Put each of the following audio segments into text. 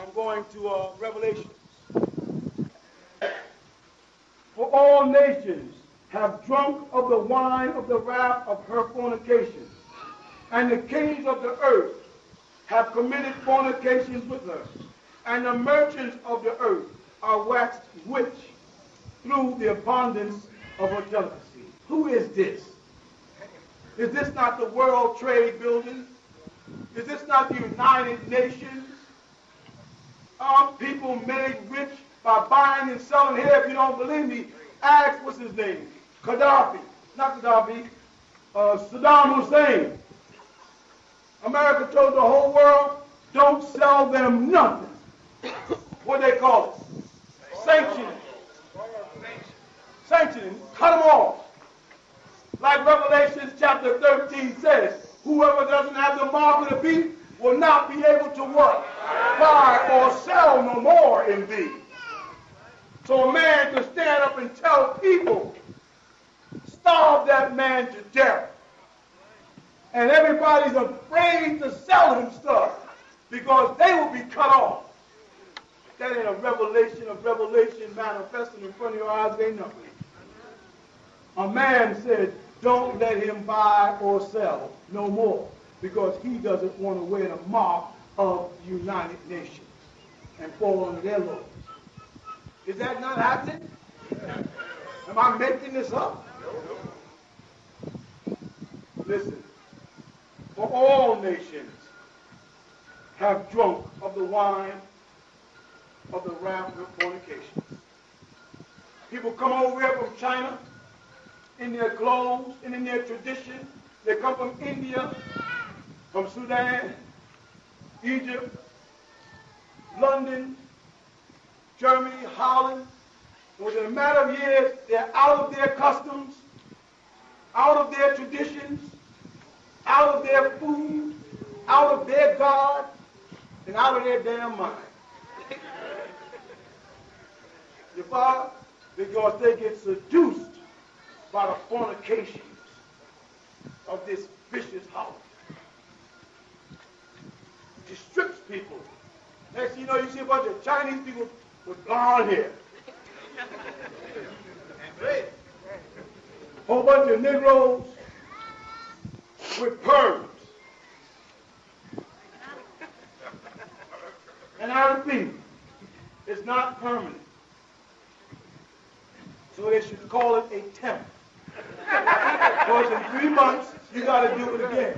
I'm going to Revelation. For all nations have drunk of the wine of the wrath of her fornication, and the kings of the earth have committed fornications with her, and the merchants of the earth are waxed rich through the abundance of her delicacy. Who is this? Is this not the World Trade Building? Is this not the United Nations? Aren't people made rich by buying and selling? Here, if you don't believe me, ask, what's his name? Gaddafi. Not Gaddafi. Saddam Hussein. America told the whole world, don't sell them nothing. What do they call it? Sanctioning. Sanctioning. Cut them off. Like Revelation chapter 13 says, whoever doesn't have the mark of the beast will not be able to what? Buy or sell no more in thee. So a man can stand up and tell people, starve that man to death. And everybody's afraid to sell him stuff because they will be cut off. That ain't a revelation of revelation manifesting in front of your eyes, ain't nothing. A man said, don't let him buy or sell no more because he doesn't want to wear the mark of the United Nations and fall under their laws. Is that not happening? Am I making this up? Listen, for all nations have drunk of the wine of the wrath of fornication. People come over here from China in their clothes and in their tradition. They come from India, from Sudan, Egypt, London, Germany, Holland. Within a matter of years, they're out of their customs, out of their traditions, out of their food, out of their God, and out of their damn mind. You follow? Because they get seduced by the fornications of this vicious house. It strips people. Next thing you know, you see a bunch of Chinese people with blonde hair. A whole bunch of Negroes with perms. And I repeat, it's not permanent. So they should call it a temp. Because in 3 months, you got to do it again.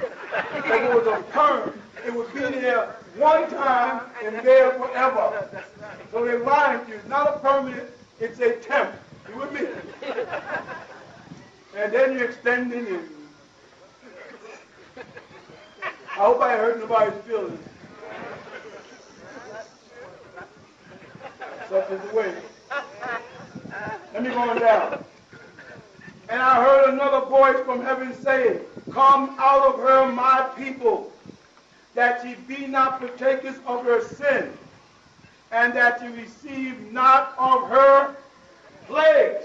If it was a perm, it would be there one time and there forever. So they rhyme you. It's not a permanent, it's a temp. You with me? And then you extend it and I hope I hurt nobody's feelings. Such is the way. Let me go on down. And I heard another voice from heaven saying, come out of her, my people, that ye be not partakers of her sin, and that ye receive not of her plagues.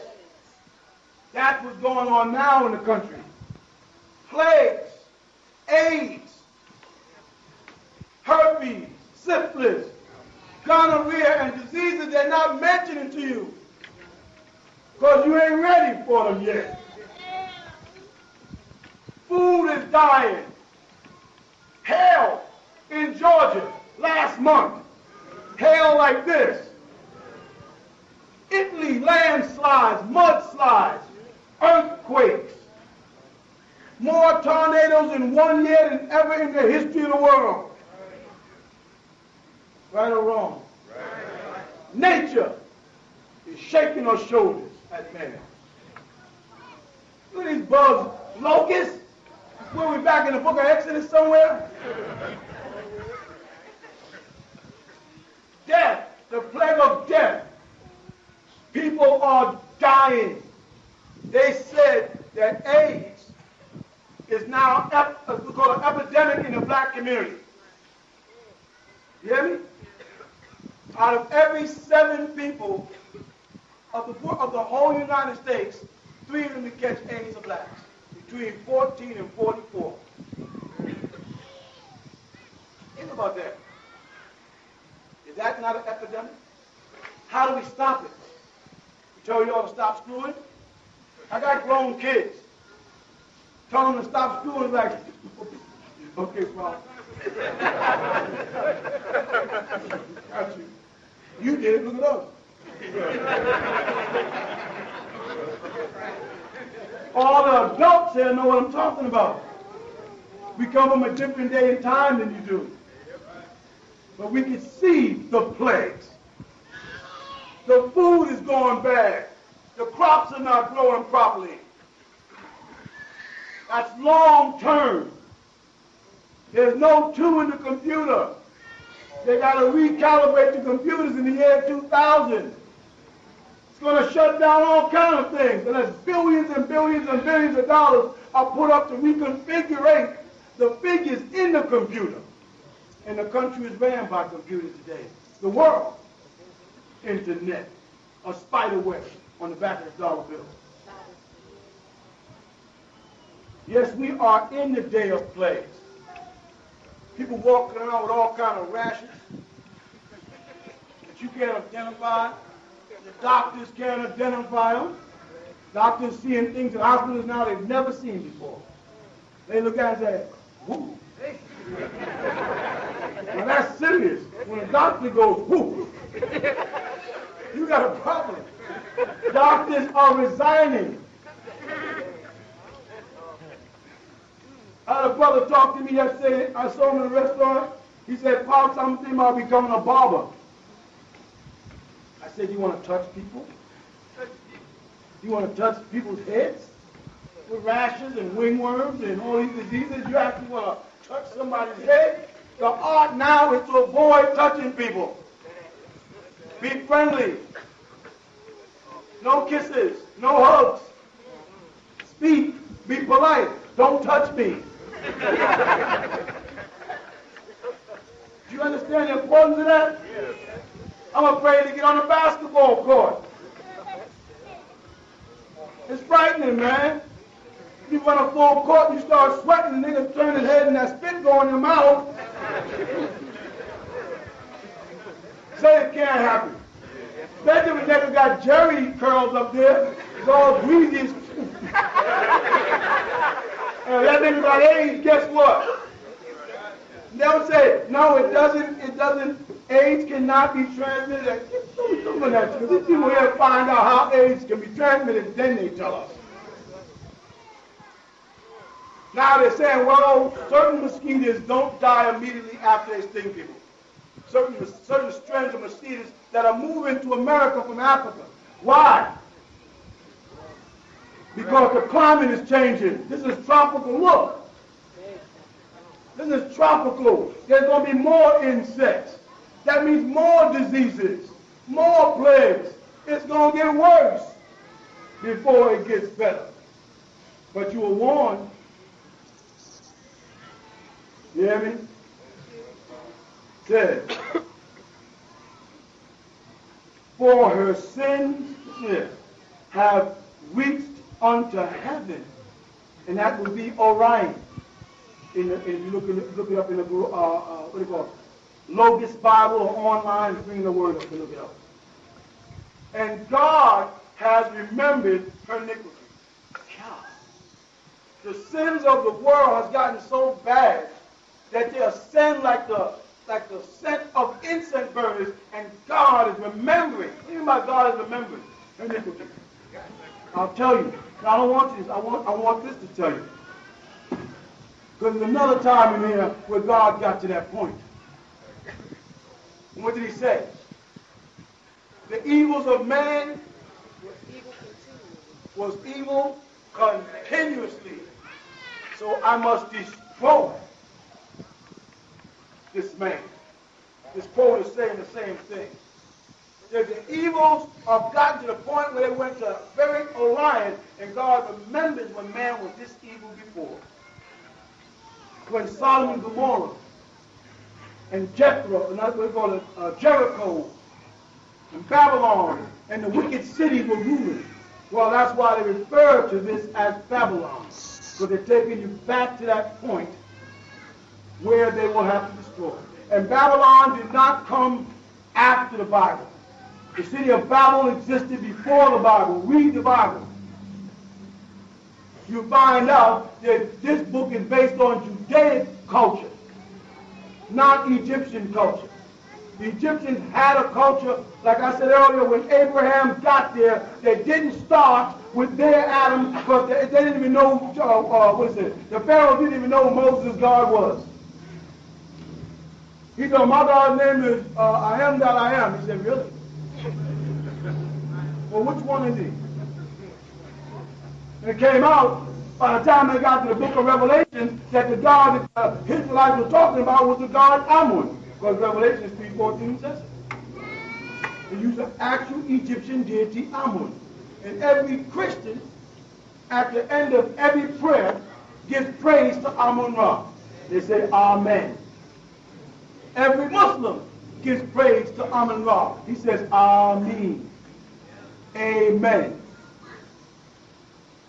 That's what's going on now in the country. Plagues, AIDS, herpes, syphilis, gonorrhea, and diseases they're not mentioning to you. Because you ain't ready for them yet. Food is dying. Hail in Georgia last month. Hail like this. Italy, landslides, mudslides, earthquakes. More tornadoes in 1 year than ever in the history of the world. Right or wrong? Right. Nature is shaking her shoulders at man. Look at these bugs, locusts. Were we back in the book of Exodus somewhere? Death, the plague of death. People are dying. They said that AIDS is now we call an epidemic in the black community. You hear me? Out of every 7 people of the whole United States, 3 of them that catch AIDS are blacks, between 14 and 44. Think about that. If that not an epidemic? How do we stop it? We tell y'all to stop screwing? I got grown kids. Tell them to stop screwing like, okay, Father. Got you. You did it, look at us. All the adults here know what I'm talking about. We come from a different day and time than you do. But we can see the plagues. The food is going bad. The crops are not growing properly. That's long term. There's no 2 in the computer. They got to recalibrate the computers in the year 2000. It's going to shut down all kinds of things. And as billions and billions and billions of dollars are put up to reconfigure the figures in the computer. And the country is ran by computers today. The world. Internet. A spider web on the back of the dollar bill. Yes, we are in the day of plagues. People walking around with all kinds of rashes that you can't identify. The doctors can't identify them. Doctors seeing things in hospitals now they've never seen before. They look at it and say, whoo. Now that's serious. When a doctor goes, whoo, you got a problem. Doctors are resigning. I had a brother talk to me yesterday. I saw him in a restaurant. He said, Pops, I'm thinking about becoming a barber. I said, you want to touch people? You want to touch people's heads with rashes and wingworms and all these diseases? You actually want to touch somebody's head? The art now is to avoid touching people. Be friendly. No kisses. No hugs. Speak. Be polite. Don't touch me. Do you understand the importance of that? Yes. I'm afraid to get on the basketball court. It's frightening, man. You run a full court, you start sweating, the nigga turn his head and that spit go in your mouth. Say it can't happen. Especially when nigga got Jerry curls up there, it's all greasy. That nigga got AIDS, guess what? They'll say, no, it doesn't, AIDS cannot be transmitted. These people here find out how AIDS can be transmitted, then they tell us. Now they're saying, well, certain mosquitoes don't die immediately after they sting people. Certain strains of mosquitoes that are moving to America from Africa. Why? Because the climate is changing. This is tropical. Look. This is tropical. There's going to be more insects. That means more diseases, more plagues. It's going to get worse before it gets better. But you were warned. You hear me? Said, for her sins have reached unto heaven, and that would be Orion. If you look it up in the what do you call it? Logos Bible or online, bring the word up and look it up. And God has remembered her iniquity. God. The sins of the world has gotten so bad that they ascend like the scent of incense burners, and God is remembering. What do you mean by God is remembering her iniquity? I'll tell you. Now, I don't want this. I want this to tell you. Because there's another time in here where God got to that point. And what did he say? The evils of man was evil continuously. So I must destroy this man. This quote is saying the same thing. That the evils have gotten to the point where they went to very Orion, and God remembers when man was this evil before. When Sodom and Gomorrah and Jethro, and that's what we call it, Jericho and Babylon and the wicked city were ruling. Well, that's why they refer to this as Babylon, because they're taking you back to that point where they will have to destroy. And Babylon did not come after the Bible. The city of Babel existed before the Bible. Read the Bible. You find out that this book is based on Judaic culture, not Egyptian culture. The Egyptians had a culture, like I said earlier, when Abraham got there, they didn't start with their Adam, because they didn't even know, the Pharaoh didn't even know who Moses' God was. He told, my God's name is I am that I am. He said, really? Well, which one is he? And it came out, by the time they got to the book of Revelation, that the God that the Israelites were talking about was the God Amun. Because Revelation 3:14 says it. They use an actual Egyptian deity Amun. And every Christian, at the end of every prayer, gives praise to Amun-Ra. They say, Amen. Every Muslim gives praise to Amun-Ra. He says, Amen. Amen.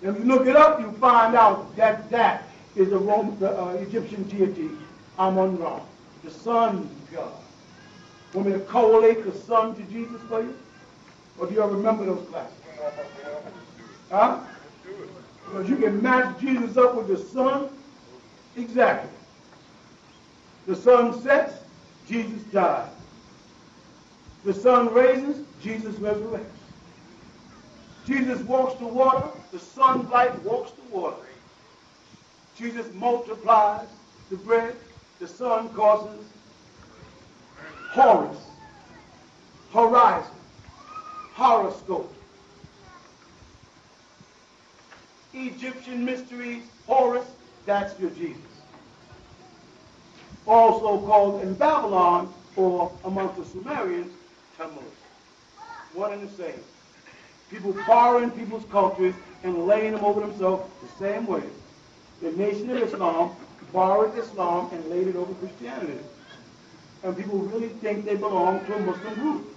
And if you look it up, you find out that that is the Egyptian deity Amun-Ra, the sun god. Want me to correlate the sun to Jesus for you? Or do you all remember those classes? Huh? Because you can match Jesus up with the sun. Exactly. The sun sets, Jesus died. The sun raises, Jesus resurrects. Jesus walks the water, the sunlight walks the water. Jesus multiplies the bread, the sun causes Horus, horizon, horoscope. Egyptian mysteries, Horus, that's your Jesus. Also called in Babylon, or amongst the Sumerians, Tammuz. One and the same. People borrowing people's cultures and laying them over themselves the same way. The Nation of Islam borrowed Islam and laid it over Christianity. And people really think they belong to a Muslim group.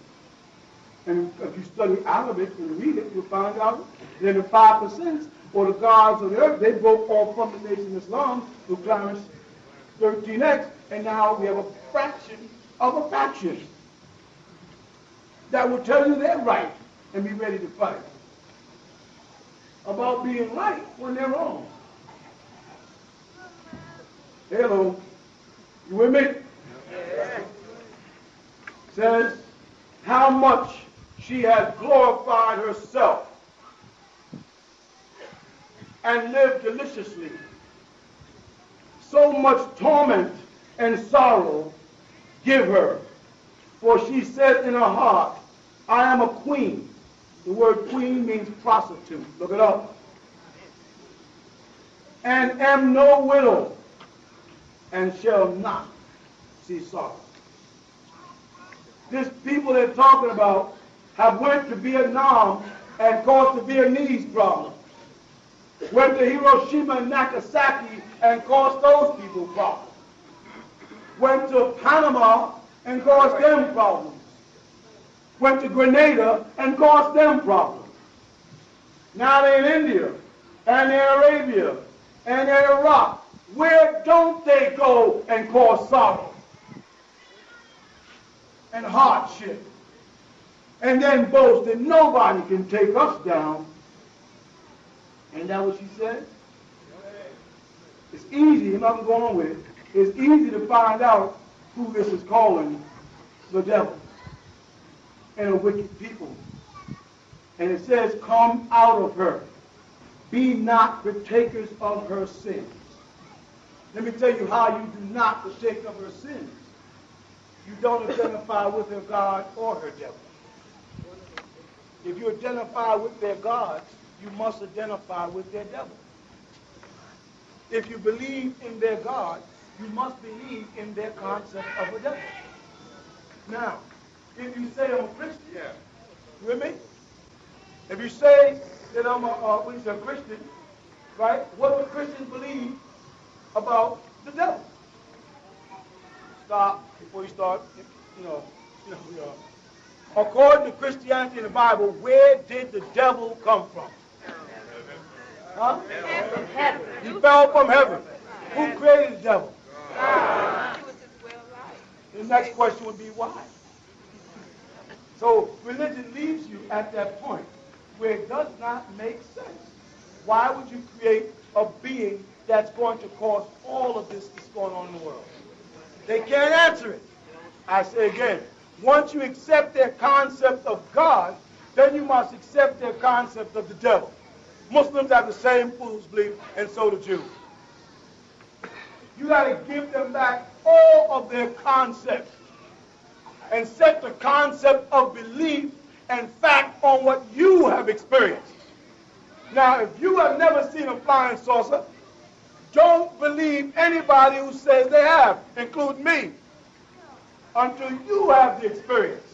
And if you study Arabic and read it, you'll find out that the 5%, or the gods of the earth, they broke off from the Nation of Islam through Clarence 13X, and now we have a fraction of a faction that will tell you they're right and be ready to fight about being right when they're wrong. Hello, you with me? Yeah. Says how much she has glorified herself and lived deliciously. So much torment and sorrow give her, for she said in her heart, I am a queen. The word queen means prostitute. Look it up. And am no widow, and shall not see sorrow. These people they're talking about have went to Vietnam and caused the Vietnamese problem. Went to Hiroshima and Nagasaki and caused those people problems. Went to Panama and caused them problems. Went to Grenada and caused them problems. Now they're in India, and they're in Arabia, and they're in Iraq. Where don't they go and cause sorrow and hardship? And then boast that nobody can take us down. Ain't that what she said? It's easy, I'm not going on with it. It's easy to find out who this is calling the devil and a wicked people. And it says, come out of her. Be not partakers of her sins. Let me tell you how you do not partake of her sins. You don't identify with her God or her devil. If you identify with their gods, you must identify with their devil. If you believe in their God, you must believe in their concept of a devil. Now, if you say I'm a Christian, you with me? If you say that I'm a Christian, right? What do Christians believe about the devil? Stop before you start. According to Christianity in the Bible, where did the devil come from? Huh? Heaven. He fell from heaven. Who created the devil? God. The next question would be why? So religion leaves you at that point where it does not make sense. Why would you create a being that's going to cause all of this that's going on in the world? They can't answer it. I say again, once you accept their concept of God, then you must accept their concept of the devil. Muslims have the same fool's belief, and so do Jews. You got to give them back all of their concepts and set the concept of belief and fact on what you have experienced. Now, if you have never seen a flying saucer, don't believe anybody who says they have, including me, until you have the experience.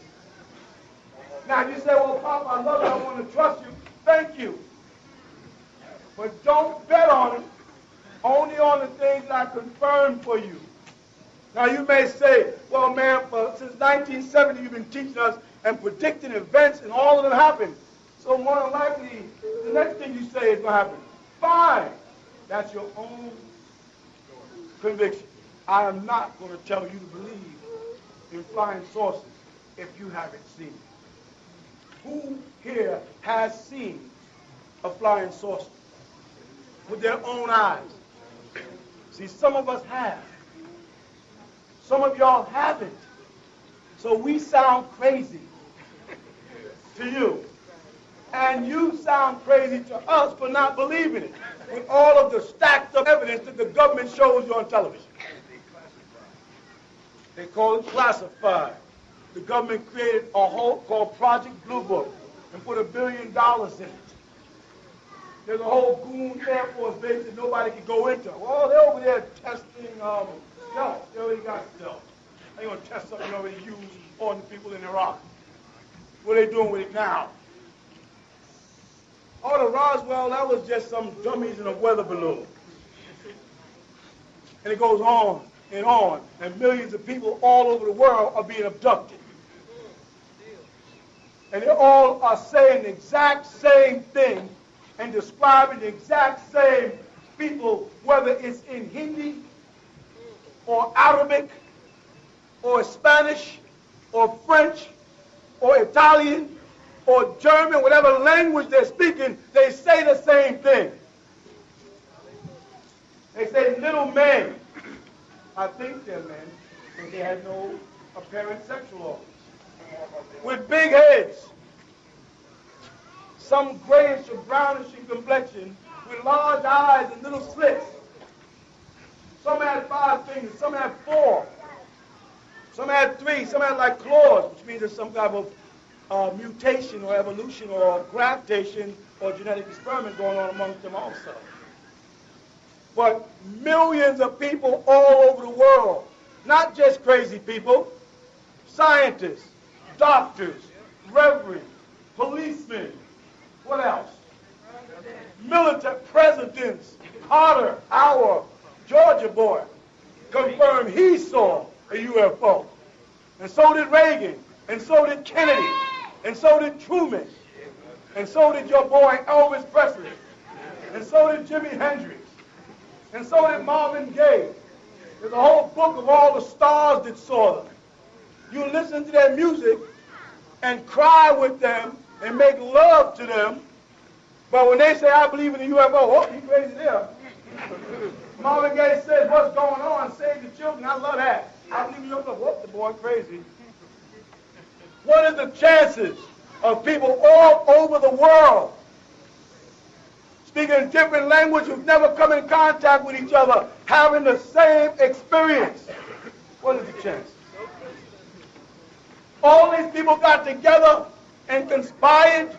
Now, you say, well, Papa, I love you, I want to trust you. Thank you. But don't bet on it, only on the things I confirm for you. Now, you may say, well, man, since 1970, you've been teaching us and predicting events, and all of them happen. So more than likely, the next thing you say is going to happen. Fine. That's your own conviction. I am not going to tell you to believe in flying saucers if you haven't seen it. Who here has seen a flying saucer with their own eyes? See, some of us have. Some of y'all haven't. So we sound crazy to you. And you sound crazy to us for not believing it, with all of the stacks of evidence that the government shows you on television. They call it classified. The government created a whole called Project Blue Book and put $1 billion in it. There's a whole goon Air Force base that nobody can go into. Well, they're over there testing stealth. They already got stealth. They're going to test something already used on the people in Iraq. What are they doing with it now? Oh, the Roswell, that was just some dummies in a weather balloon. And it goes on, and millions of people all over the world are being abducted. And they all are saying the exact same thing and describing the exact same people, whether it's in Hindi or Arabic or Spanish or French or Italian or German, whatever language they're speaking, they say the same thing. They say little men. I think they're men, but they had no apparent sexual organs. With big heads. Some grayish or brownish in complexion, with large eyes and little slits. Some had 5 fingers, some had 4. Some had 3, some had like claws, which means there's some type of mutation or evolution or graftation or genetic experiment going on amongst them also. But millions of people all over the world, not just crazy people, scientists, doctors, reverends, policemen, what else? Military presidents, Carter, our Georgia boy, confirmed he saw a UFO. And so did Reagan, and so did Kennedy, and so did Truman, and so did your boy Elvis Presley, and so did Jimi Hendrix, and so did Marvin Gaye. There's a whole book of all the stars that saw them. You listen to their music and cry with them and make love to them, but when they say, I believe in the UFO, oh, you crazy there. Marvin Gaye says, what's going on? Save the children. I love that. I believe in the UFO. Whoop, the boy crazy. What are the chances of people all over the world speaking a different language who've never come in contact with each other having the same experience? What is the chance? All these people got together and conspired.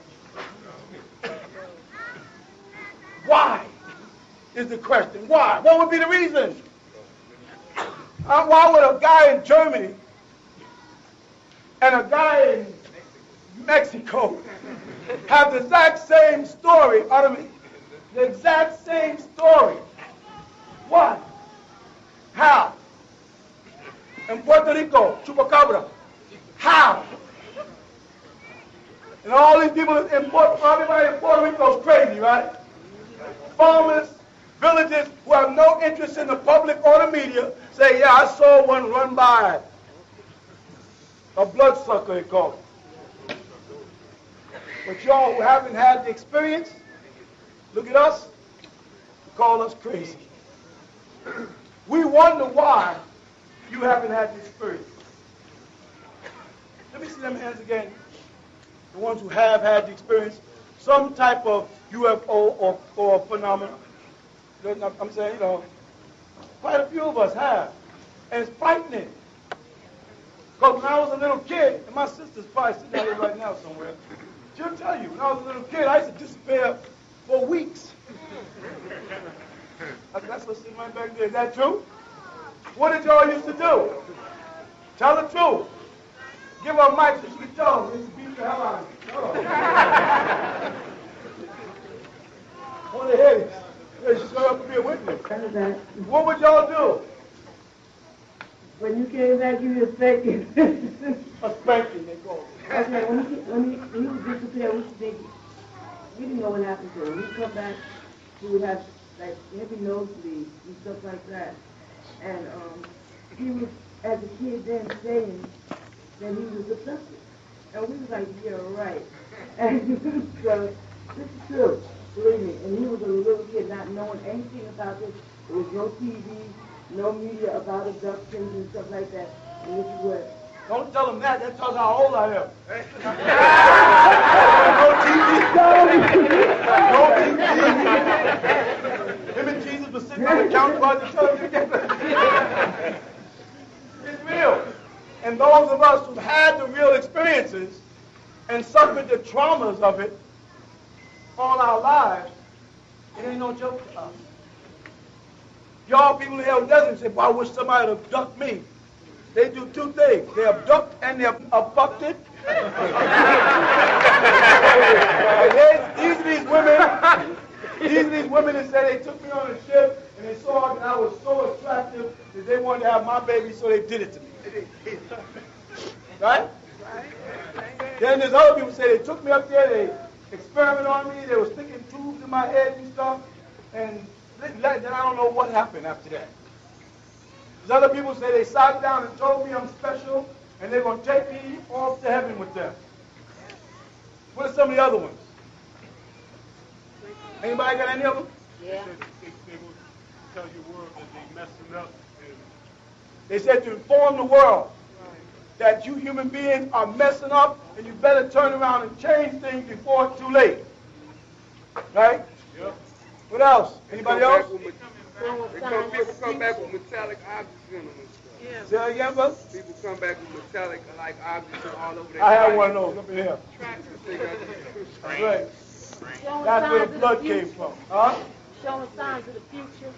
Why is the question? Why? What would be the reason? Why would a guy in Germany and a guy in Mexico have the exact same story out of me? The exact same story. Why? How? In Puerto Rico, Chupacabra. How? And all these people in everybody in Puerto Rico is crazy, right? Farmers, villages who have no interest in the public or the media say, yeah, I saw one run by. A bloodsucker, they call it. But y'all who haven't had the experience, look at us, call us crazy. We wonder why you haven't had the experience. Let me see them hands again. The ones who have had the experience, some type of UFO or phenomenon. I'm saying, quite a few of us have. And it's frightening. Because when I was a little kid, and my sister's probably sitting out here right now somewhere, she'll tell you, when I was a little kid, I used to disappear for weeks. That's what's sitting right back there. Is that true? What did y'all used to do? Tell the truth. Give her a mic so she can tell them. It's beat the hell out of you. I want to hear this. Yeah, she's going to be a witness. What would y'all do? When you came back, you were spanking. A spanking, they call it. Okay, when he was disappeared, we didn't know what happened to him. When he come back, he would have like heavy nosebleeds and stuff like that. And he was, as a kid then, saying that he was abducted. And we was like, yeah, right. And so, this is true, believe me. And he was a little kid not knowing anything about this. There was no TV, no media about abductions and stuff like that. And this is what... Don't tell them that. That tells how old I am. No TV. Him and Jesus was sitting on the couch while the television. It's real. And those of us who've had the real experiences and suffered the traumas of it all our lives, it ain't no joke to us. Y'all people in the desert say, well, I wish somebody would abduct me. They do two things. They abduct and they're abducted. These are these women that say they took me on a ship and they saw that I was so attractive that they wanted to have my baby, so they did it to me. Right? Then there's other people say they took me up there, they experimented on me, they were sticking tubes in my head and stuff, and then I don't know what happened after that. There's other people say they sat down and told me I'm special, and they're going to take me off to heaven with them. What are some of the other ones? Anybody got any of them? Yeah. They will tell your world that they messing up. They said to inform the world that you human beings are messing up, and you better turn around and change things before it's too late. Right? Yep. What else? Anybody else? People come back with metallic objects in them and stuff. Yeah. Say that again, brother? People come back with metallic objects all over their I had body. one of those up in here. That's right. Showing That's signs where of the blood future. came from. Huh? Showing signs of the future.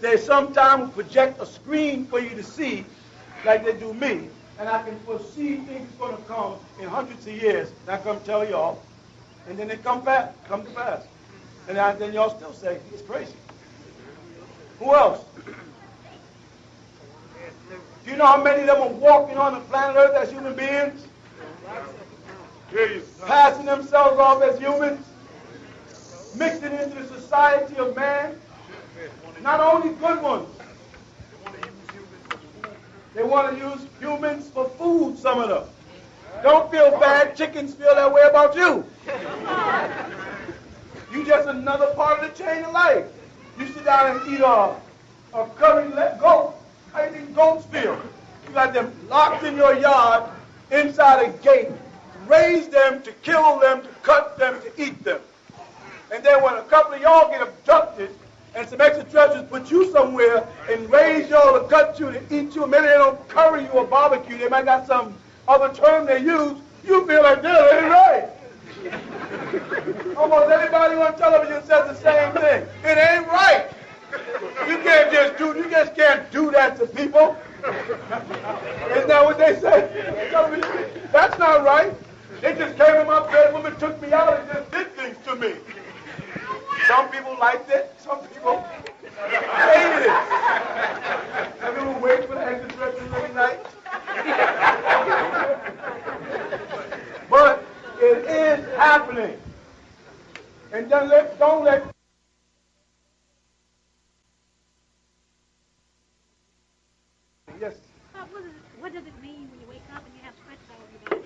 They sometimes project a screen for you to see, like they do me, and I can foresee things going to come in hundreds of years, and I come tell y'all, and then they come to pass. And then y'all still say, he's crazy. Who else? Do you know how many of them are walking on the planet Earth as human beings? Passing themselves off as humans? Mixing into the society of man? Not only good ones. They want to use humans for food, some of them. Don't feel bad. Chickens feel that way about you. You just another part of the chain of life. You sit down and eat a curry goat. How do you think goats feel? You got them locked in your yard inside a gate. Raise them, to kill them, to cut them, to eat them. And then when a couple of y'all get abducted and some extraterrestrials put you somewhere and raise y'all to cut you, to eat you, maybe they don't curry you or barbecue, they might got some other term they use, you feel like that ain't right. Almost everybody on television says the same thing. It ain't right. You just can't do that to people. Isn't that what they say? That's not right. They just came in my bedroom and took me out and just did things to me. Some people liked it. Some people hated it. Some people wait for the extraterrestrials every night. But it is happening. And then don't let yes. What does it mean when you wake up and you have stretches all over your body?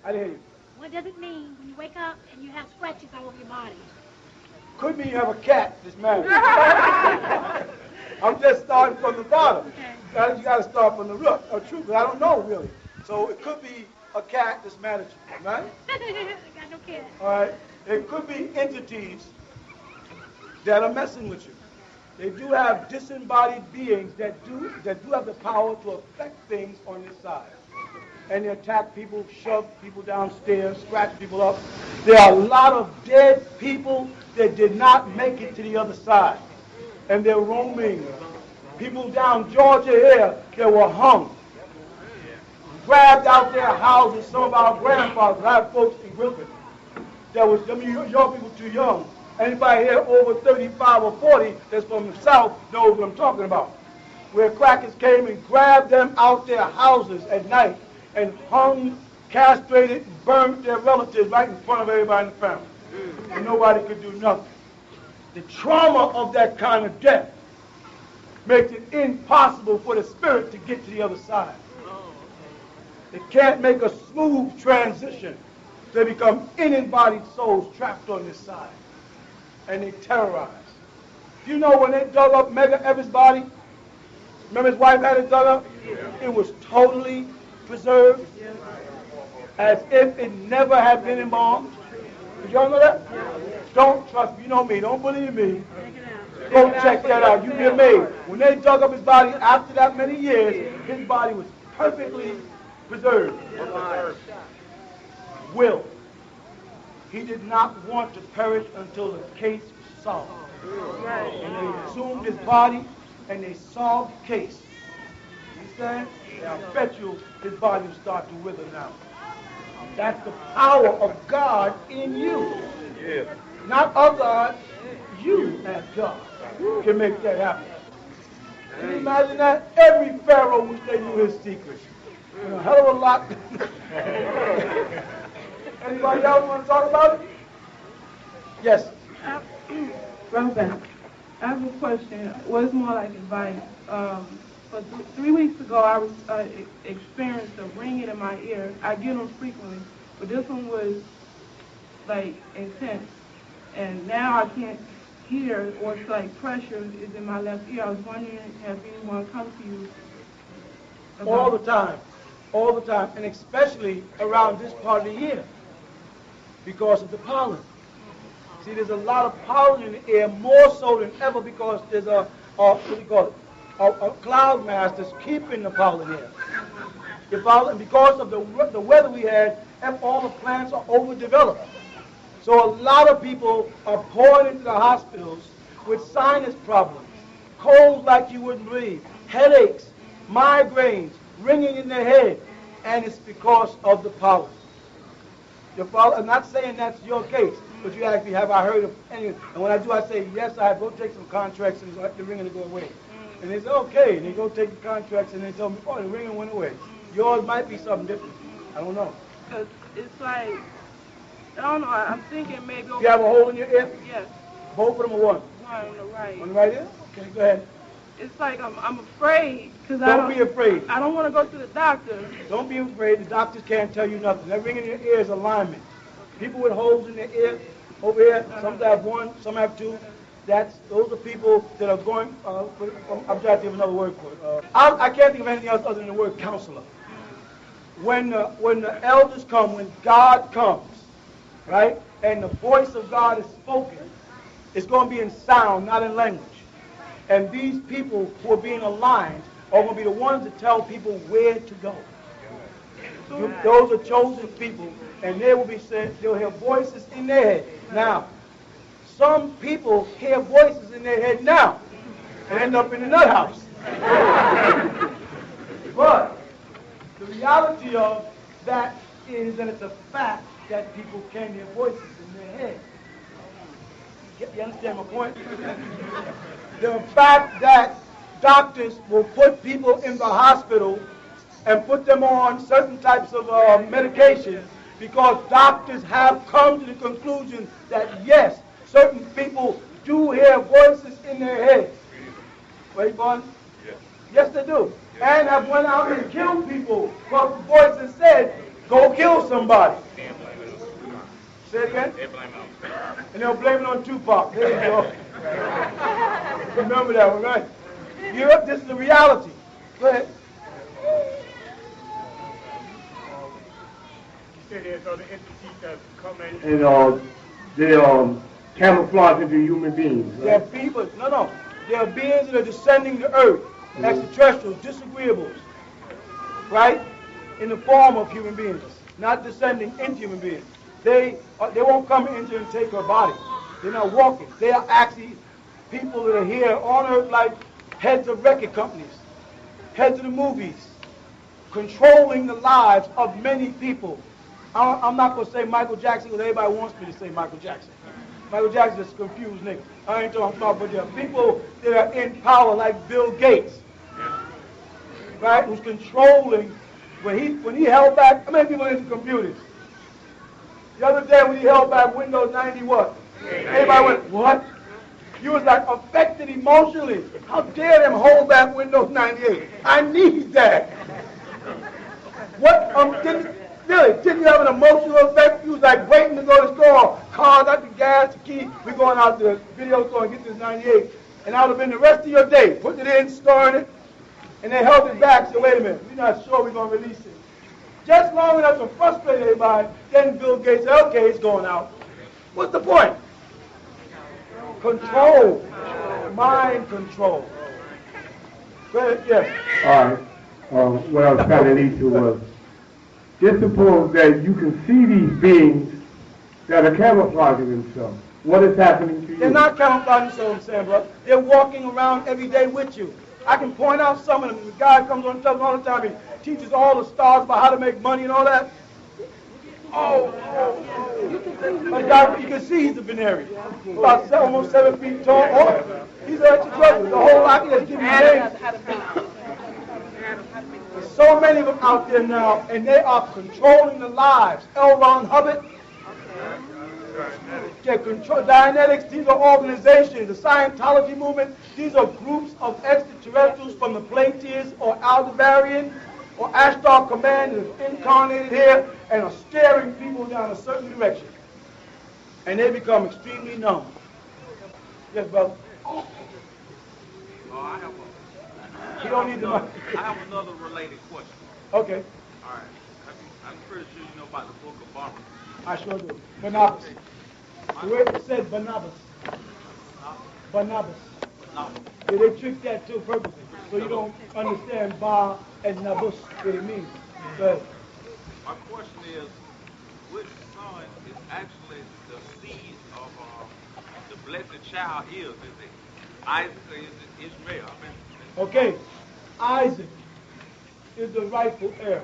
I didn't hear you. What does it mean when you wake up and you have scratches all over your body? Could mean you have a cat that's married. I'm just starting from the bottom. Okay. You got to start from the root. True, but I don't know really. So it could be a cat that's mad at you, right? I got no cat. All right. It could be entities that are messing with you. They do have disembodied beings that do have the power to affect things on this side. And they attack people, shove people downstairs, scratch people up. There are a lot of dead people that did not make it to the other side. And they're roaming. People down Georgia here that were hung, grabbed out their houses. Some of our grandfathers, I have folks in Griffin that was, young people too young. Anybody here over 35 or 40 that's from the South knows what I'm talking about. Where crackers came and grabbed them out their houses at night and hung, castrated, and burned their relatives right in front of everybody in the family. And nobody could do nothing. The trauma of that kind of death makes it impossible for the spirit to get to the other side. It can't make a smooth transition. They become in-embodied souls trapped on this side. And they terrorize. You know when they dug up Mega Everett's body? Remember his wife had it dug up? It was totally preserved, as if it never had been embalmed. Did y'all know that? Don't trust me. You know me. Don't believe me. Go check that out. You'd be amazed. When they dug up his body after that many years, his body was perfectly preserved. Will. He did not want to perish until the case was solved. And they exhumed his body and they solved the case. You understand? I bet you his body will start to wither now. That's the power of God in you. Yeah. Not of God, you as God can make that happen. Can you imagine that? Every Pharaoh wish they knew his secrets. And a hell of a lot. Anybody else want to talk about it? Yes. Brother, I have a question. Well, it's more like advice. But 3 weeks ago, I was experienced a ringing in my ear. I get them frequently, but this one was like intense. And now I can't hear, or it's like pressure is in my left ear. I was wondering, have anyone come to you? All the time. All the time. And especially around this part of the year. Because of the pollen. See, there's a lot of pollen in the air, more so than ever, because there's a cloud mass that's keeping the pollen here. The pollen, because of the weather we had, and all the plants are overdeveloped. So a lot of people are pouring into the hospitals with sinus problems, colds like you wouldn't believe, headaches, migraines, ringing in their head, and it's because of the pollen. I'm not saying that's your case, but you ask me, have I heard of any? And when I do, I say, yes, I have. Go take some contracts and let the ringing go away. And they say, okay. And they go take the contracts and they tell me, oh, the ringing went away. Yours might be something different. I don't know. Because it's like, I don't know, I'm thinking maybe... You have a hole in your ear? Yes. Both of them or one? One on the right. On the right ear? Okay, go ahead. It's like I'm afraid, because Don't be afraid. I don't want to go to the doctor. Don't be afraid. The doctors can't tell you nothing. That ringing in your ear is alignment. People with holes in their ear, over here, some have one, some have two. Those are people that are going, I'm trying to think of another word for it. I can't think of anything else other than the word counselor. When the elders come, when God comes, right, and the voice of God is spoken, it's going to be in sound, not in language. And these people who are being aligned are going to be the ones that tell people where to go. Those are chosen people, and they will be said, they'll hear voices in their head. Now, some people hear voices in their head now and end up in the nut house. But the reality of that is that it's a fact that people can hear voices in their head. You understand my point? The fact that doctors will put people in the hospital and put them on certain types of medication because doctors have come to the conclusion that yes, certain people do hear voices in their head. Right, Bon? Yes, they do. And have went out and killed people because the voices said, go kill somebody. Say it again? They blame it on. And they'll blame it on Tupac. There you go. Remember that one, right? This is the reality. Go ahead. You said there's other entities that come in. And they camouflage into human beings. Right? There are people, no. There are beings that are descending to earth, extraterrestrials, disagreeables, right? In the form of human beings, not descending into human beings. They won't come into and take her body. They're not walking. They are actually people that are here on earth like heads of record companies, heads of the movies, controlling the lives of many people. I'm not going to say Michael Jackson because everybody wants me to say Michael Jackson. Michael Jackson is a confused nigga. I ain't talking about, but there are people that are in power like Bill Gates, right, who's controlling. When he held back, how many people into computers? The other day when he held back Windows 90 what? Everybody went, what? You was like affected emotionally. How dare them hold back Windows 98? I need that. What? Didn't you have an emotional effect? You was like waiting to go to the store, car, got the gas, the key. We going out to the video store and get this 98. And that would have been the rest of your day, putting it in, storing it. And they held it back, so wait a minute, we're not sure we're going to release it. Just long enough to frustrate everybody, then Bill Gates said, okay, it's going out. What's the point? Control. Mind control. Go ahead, yes. All right. What I was trying to lead to was, just suppose that you can see these beings that are camouflaging themselves. What is happening to you? They're not camouflaging themselves, Sam, brother. They're walking around every day with you. I can point out some of them. The guy comes on television all the time. He teaches all the stars about how to make money and all that. You can see he's a Venerian. About almost 7 feet tall. Oh, he's an extraterrestrial. The whole lot is giving names. There's so many of them out there now, and they are controlling the lives. L. Ron Hubbard. They control Dianetics. These are organizations. The Scientology movement. These are groups of extraterrestrials from the Pleiades or Aldebaran or Ashtar Command that is incarnated here and are steering people down a certain direction. And they become extremely numb. Yes, brother. You don't need the mic. I have another related question. Okay. All right. I'm pretty sure you know about the book of Barnabas. I sure do. Barnabas. The way it said Barnabas. Barnabas. Yeah, they tricked that too purposely. So you don't understand Bar and Nabus, what it means. But my question is, which son is actually the seed of the blessed child is? Is it Isaac or is it Ishmael? okay, Isaac is the rightful heir.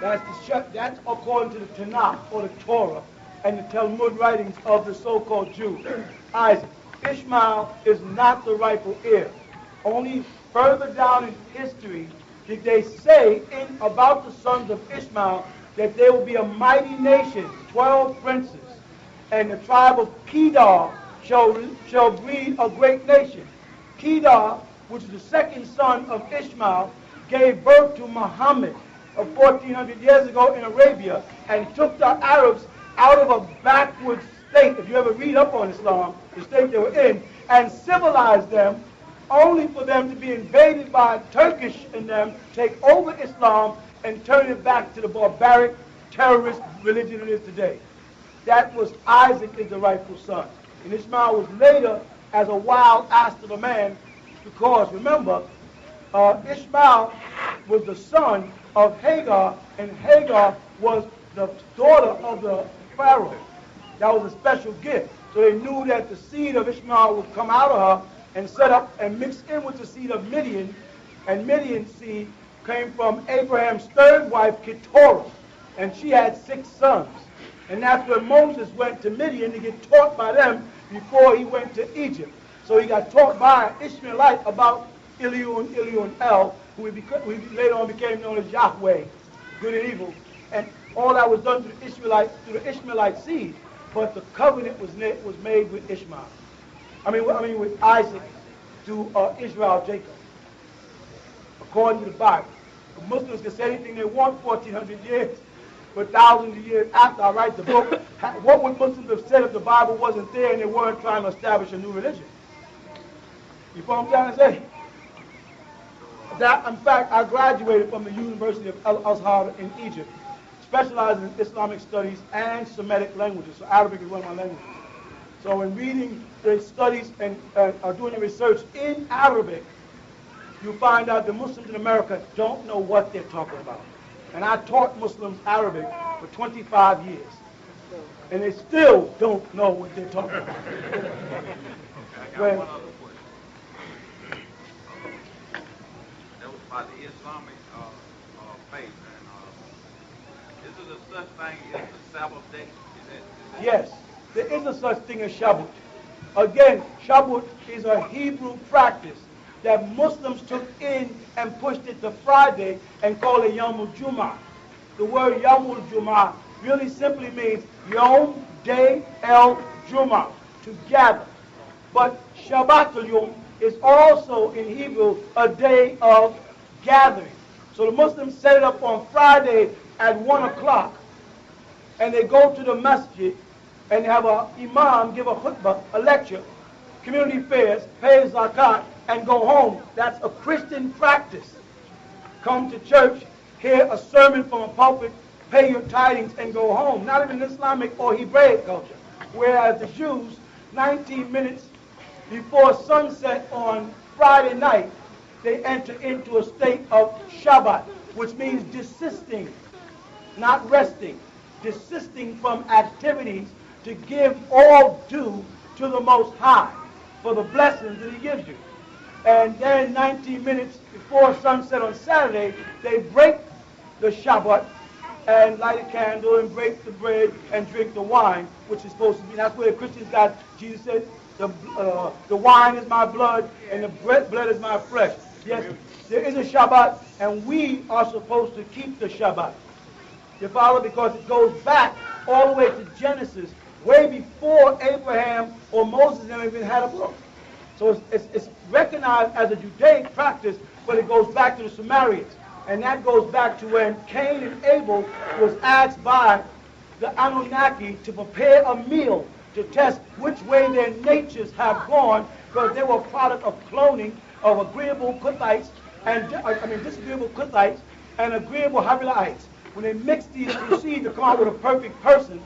That's according to the Tanakh or the Torah and the Talmud writings of the so-called Jew. Isaac. Ishmael is not the rightful heir. Only further down in history did they say about the sons of Ishmael that there will be a mighty nation, 12 princes, and the tribe of Kedar shall breed a great nation. Kedar, which is the second son of Ishmael, gave birth to Muhammad 1,400 years ago in Arabia and took the Arabs out of a backward state, if you ever read up on Islam, the state they were in, and civilized them, only for them to be invaded by Turkish and them, take over Islam and turn it back to the barbaric terrorist religion it is today. That was Isaac is the rightful son. And Ishmael was later as a wild ass of a man because, remember, Ishmael was the son of Hagar, and Hagar was the daughter of the Pharaoh. That was a special gift. So they knew that the seed of Ishmael would come out of her and set up and mix in with the seed of Midian. And Midian's seed came from Abraham's third wife, Keturah. And she had 6 sons. And that's where Moses went to Midian to get taught by them before he went to Egypt. So he got taught by an Ishmaelite about Eliun El, who later on became known as Yahweh, good and evil. And all that was done through the Ishmaelite seed. But the covenant was made with Ishmael. With Isaac to Israel, Jacob. According to the Bible. The Muslims can say anything they want 1,400 years. for thousands of years after I write the book. What would Muslims have said if the Bible wasn't there and they weren't trying to establish a new religion? You follow what I'm trying to say? That, in fact, I graduated from the University of Al-Azhar in Egypt, specializing in Islamic studies and Semitic languages. So Arabic is one of my languages. So in reading the studies and doing the research in Arabic, you find out the Muslims in America don't know what they're talking about. And I taught Muslims Arabic for 25 years. And they still don't know what they're talking about. I got one other question. That was about the Islamic faith. And is it a such thing as the Sabbath day? Is that Yes, there is a such thing as Shabbat. Again, Shabbat is a Hebrew practice that Muslims took in and pushed it to Friday and called it Yom Jum'ah. The word Yom Jum'ah really simply means Yom Day El Jum'ah, to gather. But Shabbat Yom is also in Hebrew a day of gathering. So the Muslims set it up on Friday at 1 o'clock, and they go to the masjid and have an imam give a khutbah, a lecture, community fairs, pay zakat, and go home. That's a Christian practice. Come to church, hear a sermon from a pulpit, pay your tithings, and go home. Not even Islamic or Hebraic culture. Whereas the Jews, 19 minutes before sunset on Friday night, they enter into a state of Shabbat, which means desisting, not resting, desisting from activities to give all due to the Most High for the blessings that He gives you. And then 19 minutes before sunset on Saturday, they break the Shabbat and light a candle and break the bread and drink the wine, which is supposed to be, that's where the Christians got, Jesus said, the wine is my blood and the blood is my flesh. Yes, there is a Shabbat, and we are supposed to keep the Shabbat. You follow? Because it goes back all the way to Genesis, way before Abraham or Moses ever even had a book. So it's recognized as a Judaic practice, but it goes back to the Sumerians. And that goes back to when Cain and Abel was asked by the Anunnaki to prepare a meal to test which way their natures have gone, because they were a product of cloning of agreeable Cuthites and disagreeable Cuthites and agreeable Habilaites. When they mixed these two seeds to come out with a perfect person,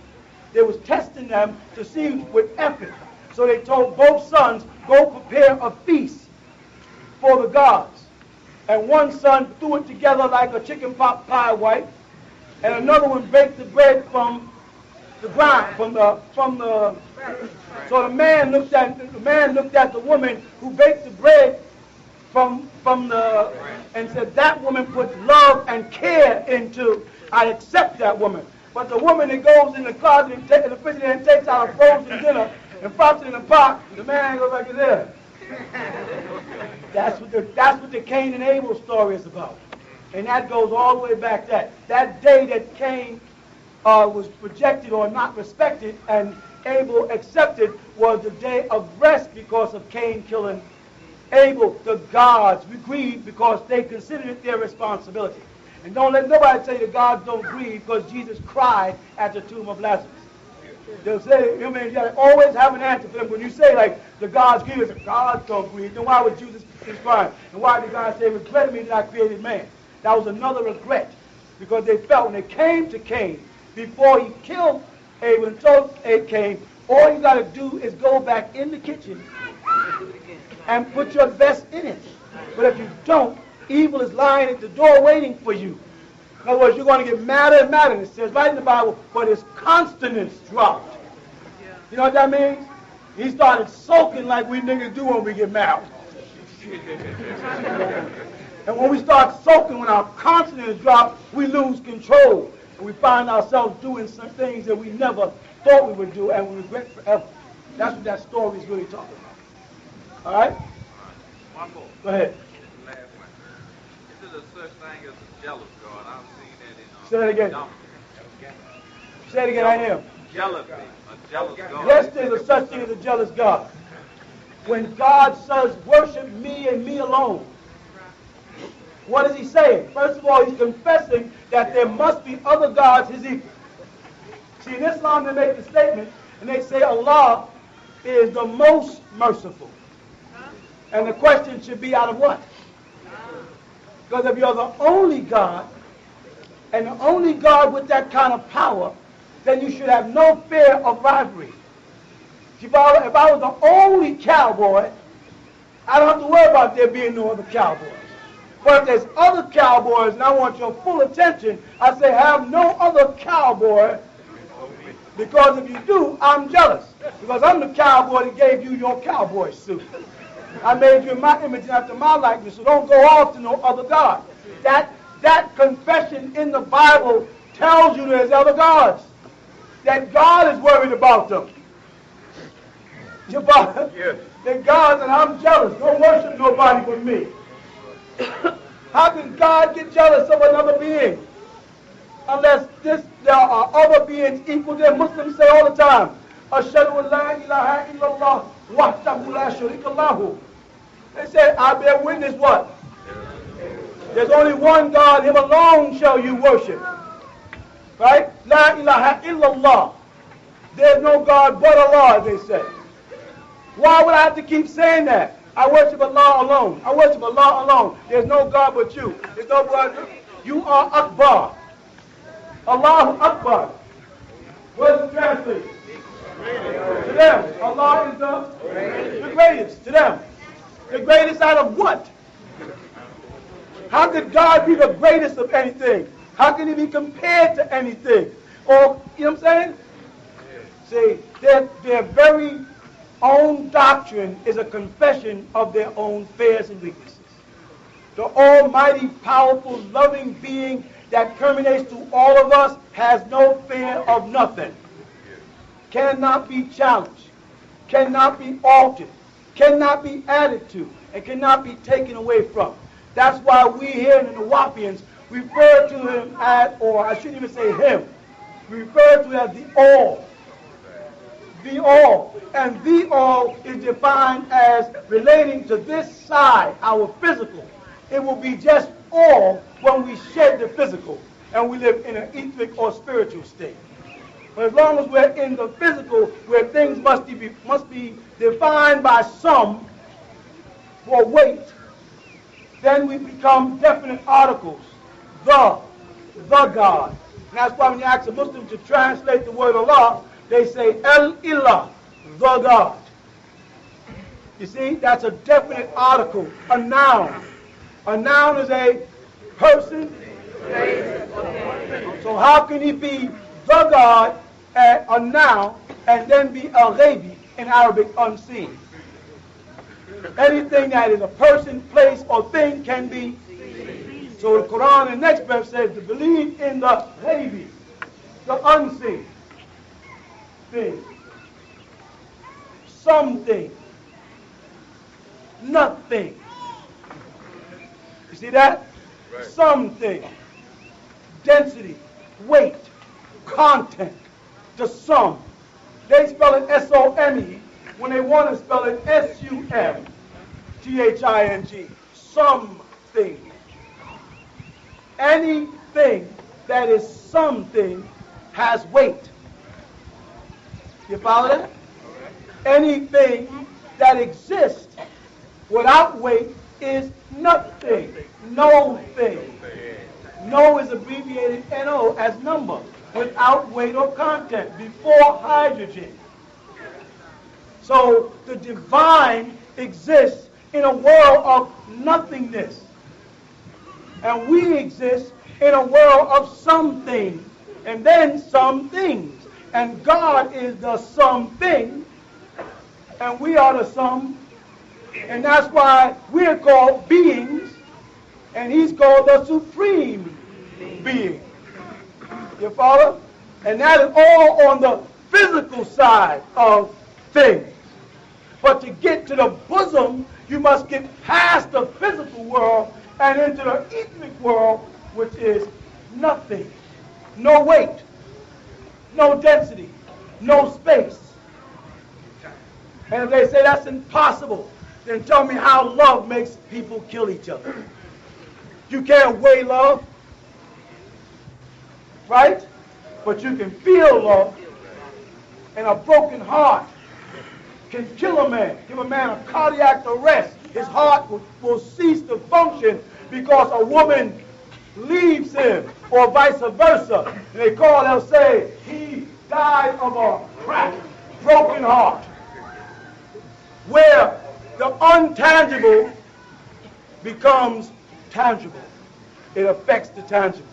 they was testing them to see with effort. So they told both sons, go prepare a feast for the gods. And one son threw it together like a chicken pot pie white, and another one baked the bread from the ground, so the man looked at the woman who baked the bread and said, that woman put love and care into, I accept that woman. But the woman that goes in the closet and in the refrigerator and takes out a frozen dinner and pops it in a pot, the man goes like this. That's what the Cain and Abel story is about. And that goes all the way back that day that Cain was rejected or not respected and Abel accepted was the day of rest because of Cain killing Abel. The gods grieved because they considered it their responsibility. And don't let nobody tell you the gods don't grieve, because Jesus cried at the tomb of Lazarus. They'll say, you gotta always have an answer for them. When you say like the gods grieve, the gods don't grieve, then why was Jesus crying? And why did God say, regret me that I created man? That was another regret, because they felt when they came to Cain, before he killed Abel and told Cain, all you gotta do is go back in the kitchen and put your best in it. But if you don't, evil is lying at the door waiting for you. In other words, you're going to get madder and madder. It says right in the Bible, but his consonants dropped. You know what that means? He started sulking like we niggas do when we get mad. And when we start sulking, when our consonants drop, we lose control. And we find ourselves doing some things that we never thought we would do and we regret forever. That's what that story is really talking about. All right? One more. Go ahead. Last one. Is it a such thing as a jealous God? I've seen that in Say that again. Say it again, I am. Jealousy. A jealous God. Yes, there's a such thing as a jealous God. When God says, worship me and me alone, What is he saying? First of all, he's confessing that there must be other gods his equal. See, in Islam they make the statement, and they say Allah is the most merciful. And the question should be out of what? Because if you're the only God, and the only God with that kind of power, then you should have no fear of rivalry. If I was the only cowboy, I don't have to worry about there being no other cowboys. But if there's other cowboys and I want your full attention, I say have no other cowboy, because if you do, I'm jealous. Because I'm the cowboy that gave you your cowboy suit. I made you in my image and after my likeness, so don't go off to no other God. That confession in the Bible tells you there's other gods. That God is worried about them. That God, and I'm jealous. Don't worship nobody but me. How can God get jealous of another being? Unless there are other beings equal to them. Muslims say all the time, Ashhadu an la ilaha illallah wahdahu la sharika lahu. They say, I bear witness what? There's only one God, him alone shall you worship. Right? La ilaha illallah. There's no God but Allah, they say. Why would I have to keep saying that? I worship Allah alone. I worship Allah alone. There's no God but you. There's no God. You are Akbar. Allahu Akbar. What does it translate? To them. Allah is the greatest. To them. The greatest out of what? How could God be the greatest of anything? How can he be compared to anything? Or, you know what I'm saying? See, their very own doctrine is a confession of their own fears and weaknesses. The almighty, powerful, loving being that permeates through all of us has no fear of nothing. Cannot be challenged, cannot be altered, cannot be added to, and cannot be taken away from. That's why we here in the Nawapians refer to him as, or I shouldn't even say him, we refer to him as the all. The all. And the all is defined as relating to this side, our physical. It will be just all when we shed the physical and we live in an etheric or spiritual state. But as long as we're in the physical, where things must be defined by some for weight, then we become definite articles. The God. And that's why when you ask a Muslim to translate the word Allah, they say El-Ilah, the God. You see, that's a definite article, a noun. A noun is a person. So how can he be the God, a noun, and then be al-ghaybi, in Arabic, unseen? Anything that is a person, place, or thing can be seen. So the Quran in the next verse says to believe in the ghaybi, the unseen thing. Something. Nothing. You see that? Right. Something. Density. Weight. Content. The sum. They spell it S-O-M-E when they want to spell it S-U-M-T-H-I-N-G. Something. Anything that is something has weight. You follow that? Anything that exists without weight is nothing. No thing. No is abbreviated NO as number, without weight or content, before hydrogen. So the divine exists in a world of nothingness. And we exist in a world of something, and then some things. And God is the something, and we are the sum. And that's why we're called beings, and he's called the supreme being. You follow? And that is all on the physical side of things. But to get to the bosom, you must get past the physical world and into the etheric world, which is nothing. No weight, no density, no space. And if they say that's impossible, then tell me how love makes people kill each other. You can't weigh love, right? But you can feel love. And a broken heart can kill a man, give a man a cardiac arrest. His heart will cease to function because a woman leaves him, or vice versa. And they'll say, he died of a cracked, broken heart. Where the untangible becomes tangible. It affects the tangible.